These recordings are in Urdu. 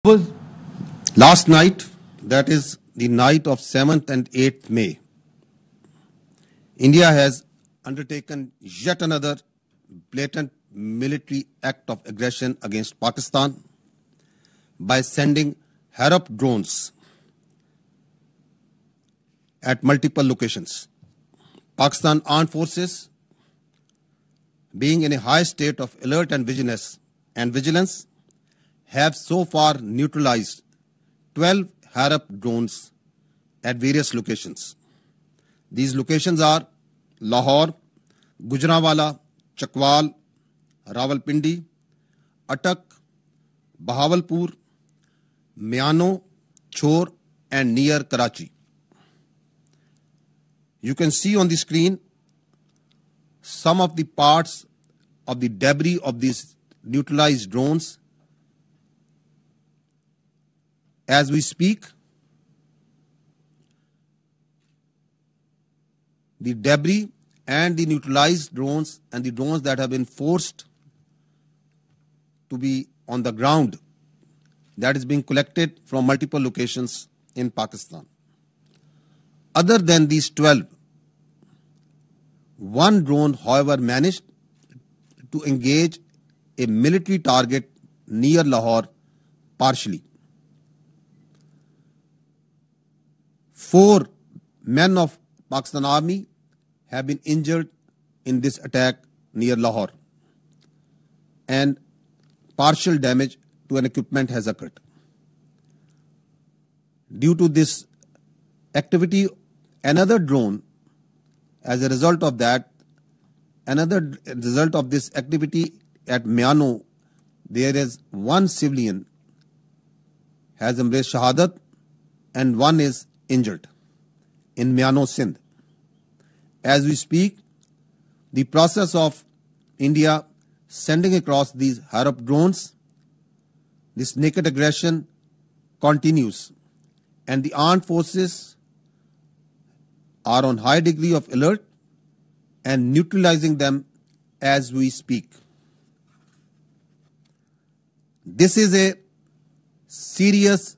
Was last night, that is the night of 7th and 8th May, India has undertaken yet another blatant military act of aggression against Pakistan by sending Harop drones at multiple locations. Pakistan Armed Forces, being in a high state of alert and vigilance, have so far neutralized 12 Harop drones at various locations. These locations are Lahore, Gujranwala, Chakwal, Rawalpindi, Attak, Bahawalpur, Miano, Chor, and near Karachi. You can see on the screen some of the parts of the debris of these neutralized drones. As we speak, the debris and the neutralized drones and the drones that have been forced to be on the ground, that is being collected from multiple locations in Pakistan. Other than these 12, one drone, however, managed to engage a military target near Lahore partially. 4 men of Pakistan Army have been injured in this attack near Lahore, and partial damage to an equipment has occurred. Due to this activity, another drone, as a result of this activity at Miano, there is one civilian has embraced Shahadat and one is injured in Miano, Sindh. As we speak, the process of India sending across these Harop drones, this naked aggression continues, and the armed forces are on high degree of alert and neutralizing them as we speak. This is a serious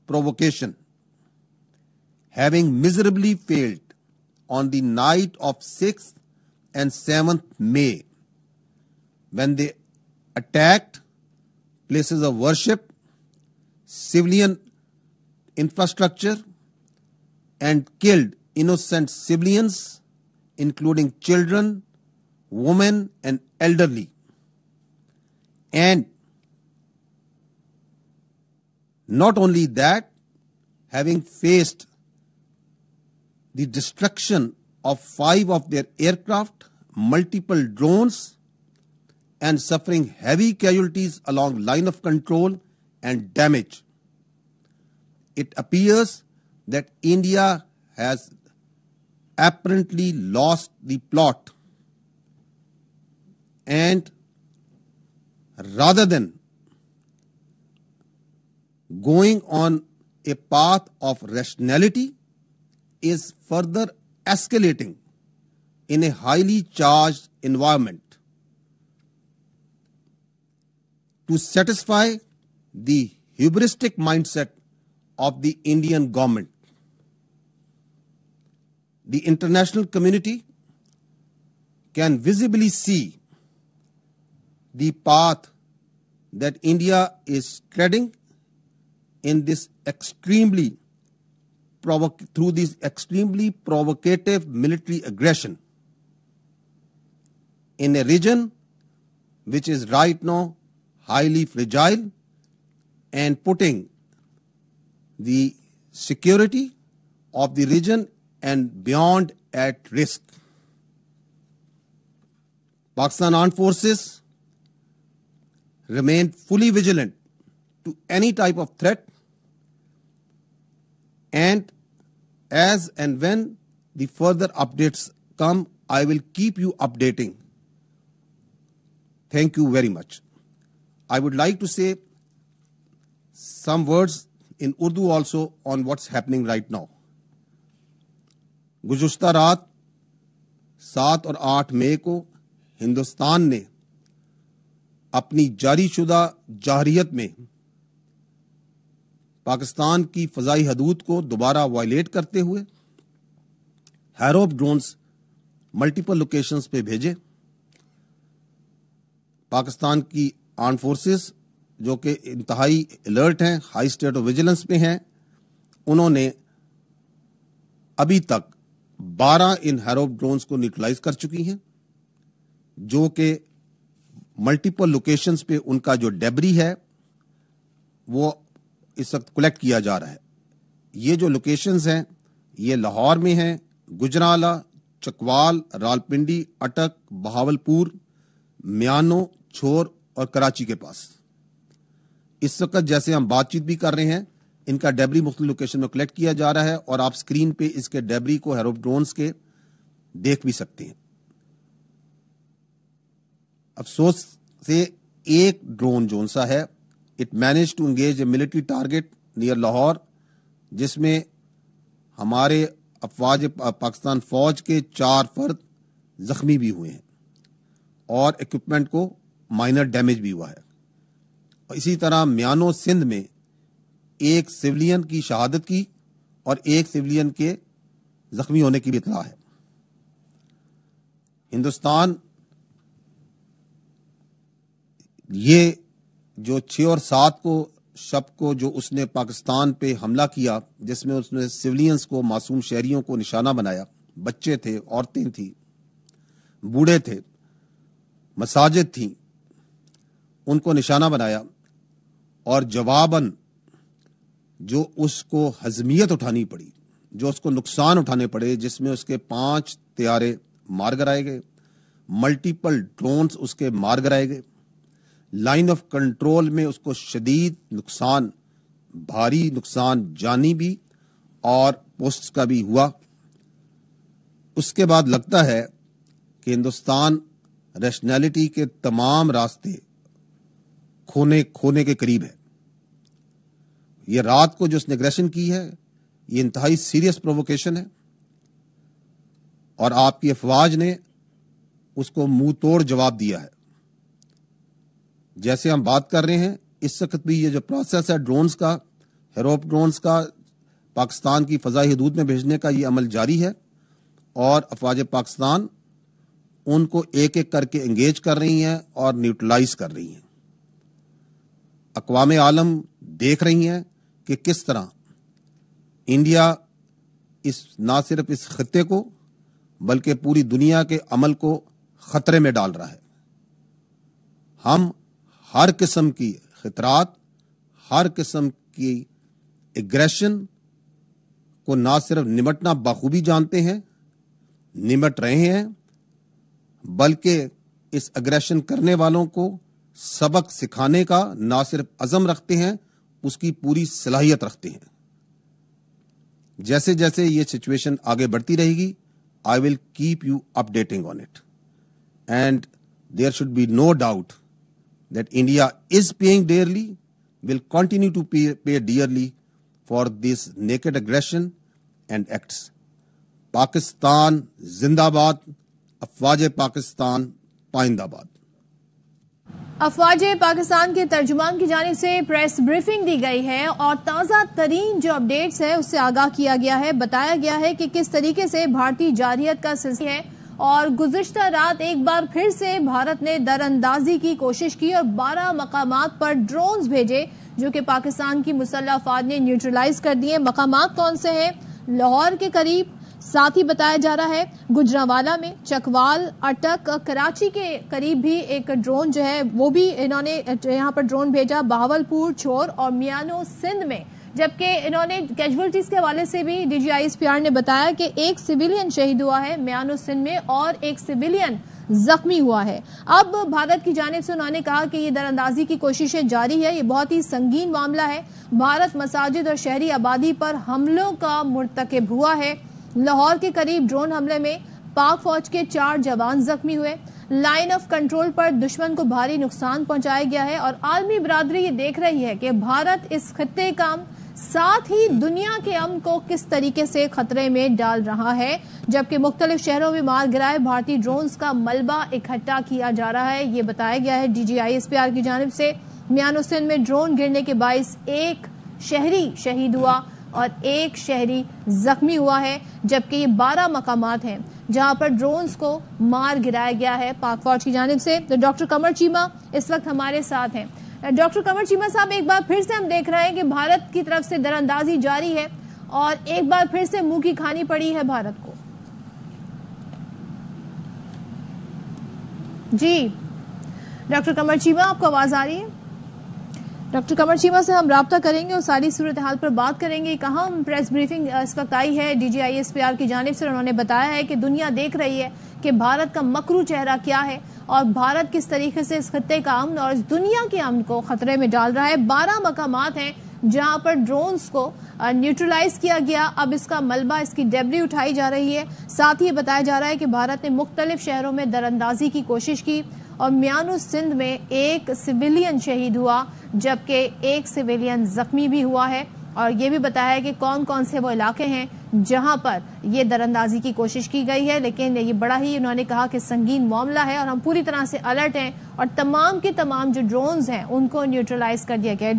provocation, having miserably failed on the night of 6th and 7th May, when they attacked places of worship, civilian infrastructure, and killed innocent civilians, including children, women, and elderly. And not only that, having faced the destruction of 5 of their aircraft, multiple drones, and suffering heavy casualties along line of control and damage, it appears that India has apparently lost the plot, and rather than going on a path of rationality, is further escalating in a highly charged environment to satisfy the hubristic mindset of the Indian government. The international community can visibly see the path that India is treading in this through this extremely provocative military aggression in a region which is right now highly fragile and putting the security of the region and beyond at risk. Pakistan Armed Forces remain fully vigilant to any type of threat, and as and when the further updates come, I will keep you updating. Thank you very much. I would like to say some words in Urdu also on what's happening right now. گزشتہ رات 7 اور 8 مئی کو ہندوستان نے اپنی جاری شدہ جارحیت میں پاکستان کی فضائی حدود کو دوبارہ وائلیٹ کرتے ہوئے ہیروپ ڈرونز ملٹیپل لوکیشنز پہ بھیجے. پاکستان کی آرم فورسز جو کہ انتہائی الرٹ ہیں, ہائی اسٹیٹ آف ویجیلنس پہ ہیں, انہوں نے ابھی تک 12 ان ہیروپ ڈرونز کو نیوٹرلائز کر چکی ہیں, جو کہ ملٹیپل لوکیشنز پہ ان کا جو ڈیبری ہے وہ اس وقت کلیکٹ کیا جا رہا ہے. یہ جو لوکیشنز ہیں یہ لاہور میں ہیں, گجرانوالہ, چکوال, راولپنڈی, اٹک, بہاولپور, میانو, چھور اور کراچی کے پاس. اس وقت جیسے ہم بات چیت بھی کر رہے ہیں ان کا ڈیبری مختلف لوکیشن میں کلیکٹ کیا جا رہا ہے, اور آپ سکرین پہ اس کے ڈیبری کو ہیروپ ڈرونز کے دیکھ بھی سکتے ہیں. افسوس سے ایک ڈرون جو سا ہے it manage to engage a military target near Lahore, جس میں ہمارے افواج پاکستان فوج کے 4 فرد زخمی بھی ہوئے ہیں اور اکوپمنٹ کو مائنر ڈیمیج بھی ہوا ہے. اسی طرح میانو سندھ میں ایک سویلین کی شہادت کی اور ایک سویلین کے زخمی ہونے کی بھی اطلاع ہے. ہندوستان یہ جو 6 اور 7 کو شب کو جو اس نے پاکستان پہ حملہ کیا, جس میں اس نے سویلینز کو, معصوم شہریوں کو نشانہ بنایا, بچے تھے, عورتیں تھیں, بوڑھے تھے, مساجد تھیں, ان کو نشانہ بنایا, اور جواباً جو اس کو ہزمیت اٹھانی پڑی, جو اس کو نقصان اٹھانے پڑے, جس میں اس کے 5 طیارے مار گرائے گئے, ملٹیپل ڈرونز اس کے مار گرائے گئے, لائن آف کنٹرول میں اس کو شدید نقصان, بھاری نقصان جانی بھی اور پوسٹ کا بھی ہوا. اس کے بعد لگتا ہے کہ ہندوستان ریشنلٹی کے تمام راستے کھونے کے قریب ہے. یہ رات کو جو اس نے اگریشن کی ہے یہ انتہائی سیریس پروووکیشن ہے, اور آپ کی افواج نے اس کو منہ توڑ جواب دیا ہے. جیسے ہم بات کر رہے ہیں اس وقت بھی یہ جو پروسیس ہے ڈرونز کا, ہیروپ ڈرونز کا, پاکستان کی فضائی حدود میں بھیجنے کا یہ عمل جاری ہے, اور افواج پاکستان ان کو ایک ایک کر کے انگیج کر رہی ہیں اور نیوٹرلائز کر رہی ہیں. اقوام عالم دیکھ رہی ہیں کہ کس طرح انڈیا نہ صرف اس خطے کو بلکہ پوری دنیا کے عمل کو خطرے میں ڈال رہا ہے. ہم ہر قسم کی خطرات, ہر قسم کی ایگریشن کو نہ صرف نمٹنا بخوبی جانتے ہیں, نمٹ رہے ہیں, بلکہ اس اگریشن کرنے والوں کو سبق سکھانے کا نہ صرف عزم رکھتے ہیں, اس کی پوری صلاحیت رکھتے ہیں. جیسے جیسے یہ سچویشن آگے بڑھتی رہے گی, I will keep you updating on it. And there should be no doubt that India is paying dearly, will continue to pay dearly for this naked aggression and acts. Pakistan زندہ باد, افواج پاکستان پائندہ باد. افواج پاکستان کے ترجمان کی جانب سے پریس بریفنگ دی گئی ہے اور تازہ ترین جو اپڈیٹس ہے اس سے آگاہ کیا گیا ہے. بتایا گیا ہے کہ کس طریقے سے بھارتی جارحیت کا سلسلہ ہے, اور گزشتہ رات ایک بار پھر سے بھارت نے در اندازی کی کوشش کی اور 12 مقامات پر ڈرونز بھیجے جو کہ پاکستان کی مسلح افواج نے نیوٹرلائز کر دیے. مقامات کون سے ہیں؟ لاہور کے قریب, ساتھ ہی بتایا جا رہا ہے گجرانوالہ میں, چکوال, اٹک, کراچی کے قریب بھی ایک ڈرون جو ہے وہ بھی انہوں نے یہاں پر ڈرون بھیجا, بہاولپور, چھور اور میانو سندھ میں. جبکہ انہوں نے کیجولٹیز کے حوالے سے بھی D G I S P R نے بتایا کہ ایک سویلین شہید ہوا ہے میانو سندھ میں اور ایک سویلین زخمی ہوا ہے. اب بھارت کی جانب سے انہوں نے کہا کہ یہ در اندازی کی کوششیں جاری ہے, یہ بہت ہی سنگین معاملہ ہے. بھارت مساجد اور شہری آبادی پر حملوں کا مرتکب ہوا ہے. لاہور کے قریب ڈرون حملے میں پاک فوج کے 4 جوان زخمی ہوئے. لائن آف کنٹرول پر دشمن کو بھاری نقصان پہنچایا گیا ہے, اور عالمی برادری یہ دیکھ رہی ہے کہ بھارت اس خطے کا ساتھ ہی دنیا کے امن کو کس طریقے سے خطرے میں ڈال رہا ہے. جبکہ مختلف شہروں میں مار گرائے بھارتی ڈرونز کا ملبہ اکٹھا کیا جا رہا ہے. یہ بتایا گیا ہے D G I S P R کی جانب سے میانو سندھ میں ڈرون گرنے کے باعث ایک شہری شہید ہوا اور 1 شہری زخمی ہوا ہے، جبکہ یہ 12 مقامات ہیں جہاں پر ڈرونز کو مار گرایا گیا ہے پاک فوج کی جانب سے۔ تو ڈاکٹر قمر چیمہ اس وقت ہمارے ساتھ ہیں۔ ڈاکٹر قمر چیمہ صاحب، ایک بار پھر سے ہم دیکھ رہے ہیں کہ بھارت کی طرف سے دراندازی جاری ہے اور ایک بار پھر سے منہ کی کھانی پڑی ہے بھارت کو۔ جی ڈاکٹر قمر چیمہ، آپ کو آواز آ رہی ہے؟ ڈاکٹر قمر چیمہ سے ہم رابطہ کریں گے اور ساری صورتحال پر بات کریں گے۔ کہاں پریس بریفنگ اس وقت آئی ہے DGISPR کی جانب سے، انہوں نے بتایا ہے کہ دنیا دیکھ رہی ہے کہ بھارت کا مکرو چہرہ کیا ہے اور بھارت کس طریقے سے اس خطے کا امن اور اس دنیا کے امن کو خطرے میں ڈال رہا ہے۔ 12 مقامات ہیں جہاں پر ڈرونز کو نیوٹرلائز کیا گیا، اب اس کا ملبہ، اس کی ڈیبری اٹھائی جا رہی ہے۔ ساتھ ہی بتایا جا رہا ہے کہ بھارت نے مختلف شہروں میں دراندازی کی کوشش کی اور میانو سندھ میں 1 سویلین شہید ہوا، جبکہ 1 سویلین زخمی بھی ہوا ہے، اور یہ بھی بتایا ہے کہ کون کون سے وہ علاقے ہیں جہاں پر یہ دراندازی کی کوشش کی گئی ہے۔ لیکن یہ بڑا ہی انہوں نے کہا کہ سنگین معاملہ ہے اور ہم پوری طرح سے الرٹ ہیں اور تمام کے تمام جو ڈرونز ہیں ان کو نیوٹرلائز کر دیا گیا ہے۔